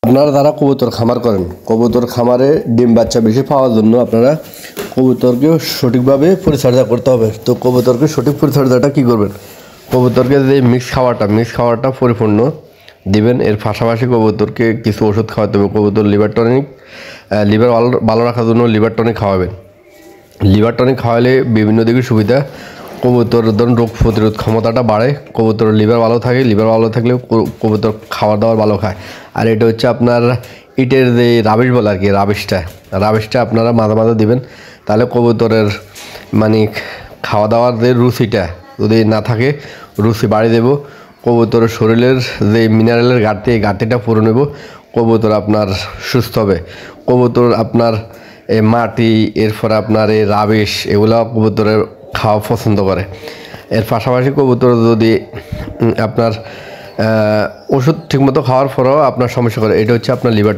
আপনারা যারা কবুতর খামার করেন, কবুতর খামারে ডিম বাচ্চা বেশি পাওয়ার জন্য আপনারা কবুতরকে সঠিকভাবে পরিচর্যা করতে হবে। তো কবুতরকে সঠিক পরিচর্যাটা কী করবেন? কবুতরকে যে মিক্স খাবারটা পরিপূর্ণ দিবেন। এর পাশাপাশি কবুতরকে কিছু ওষুধ খাওয়াতে হবে। কবুতর লিভার ভালো রাখার জন্য লিভার টনিক খাওয়াবেন। লিভার টনিক খাওয়ালে বিভিন্ন দিকে সুবিধা। কবুতর ধরুন রোগ প্রতিরোধ ক্ষমতাটা বাড়ে। কবুতর লিভার ভালো থাকলে কবুতর খাবার দাবার ভালো খায়। আর এটা হচ্ছে আপনার ইটের যে রাবিশ বলে আর কি, রাবিশটা আপনারা মাঝে মাঝে দিবেন। তাহলে কবুতরের মানে খাওয়া দাওয়ার যে রুচিটা যদি না থাকে, রুচি বাড়িয়ে দেব। কবুতরের শরীরের যে মিনারেলের ঘাটতি, এই ঘাটতিটা পূরণ নেব। কবুতর আপনার সুস্থ হবে। কবুতর আপনার এই মাটি, এরপর আপনার এই রাবিশ, এগুলো কবুতরের খাওয়া পছন্দ করে। এর পাশাপাশি কবুতর যদি আপনার ওষুধ ঠিকমতো খাওয়ার পরেও আপনার সমস্যা করে, এটা হচ্ছে আপনার লিভার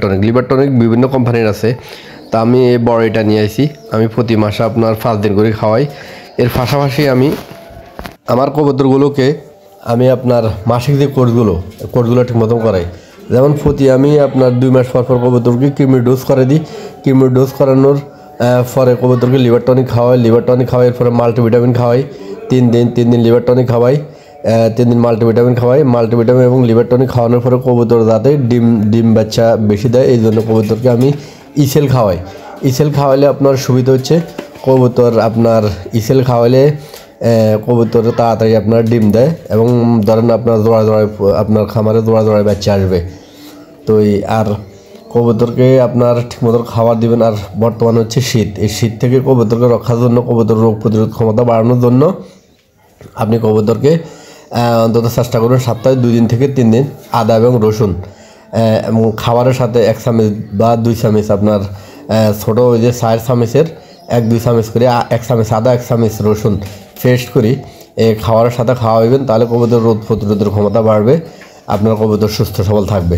টনিক বিভিন্ন কোম্পানির আছে। তা আমি এই বড়িটা নিয়ে আসি। আমি প্রতি মাসে আপনার 5 দিন করে খাওয়াই। এর পাশাপাশি আমি আমার কবুতরগুলোকে আপনার মাসিক যে কোর্সগুলো ঠিকমতো করাই। যেমন প্রতি আমি আপনার 2 মাস পর কবুতরকে কৃমির ডোজ করে দিই। কৃমির ডোজ করানোর পরে কবুতরকে লিভার টনিক খাওয়াই। এর পরে মাল্টিভিটামিন খাওয়াই 3 দিন লিভার টনিক খাওয়াই, 3 দিন মাল্টিভিটামিন এবং লিভার টনিক খাওয়ানোর পরে কবুতর যাতে ডিম বাচ্চা বেশি দেয়, এই জন্য কবুতরকে আমি ইসেল খাওয়াই। ইসেল খাওয়ালে আপনার সুবিধা হচ্ছে কবুতর আপনার ইসেল খাওয়ালে কবুতর তাড়াতাড়ি আপনার ডিম দেয় এবং ধরেন আপনার আপনার খামারে জোড়ায় বাচ্চা আসবে। তো আর কবুতরকে আপনার ঠিকমতো খাবার দিবেন। আর বর্তমানে হচ্ছে শীত, এই শীত থেকে কবুতরকে রক্ষার জন্য, কবুতর রোগ প্রতিরোধ ক্ষমতা বাড়ানোর জন্য আপনি কবুতরকে অন্তত চেষ্টা করুন সপ্তাহে 2 দিন থেকে 3 দিন আদা এবং রসুন এবং খাবারের সাথে 1 চামচ বা 2 চামচ আপনার ছোটো ওই যে 4 চামচের 1-2 চামচ করে 1 চামচ আদা 1 চামচ রসুন পেস্ট করি খাবারের সাথে খাওয়াবেন। তাহলে কবুতর রোগ প্রতিরোধের ক্ষমতা বাড়বে, আপনার কবুতর সুস্থ সবল থাকবে।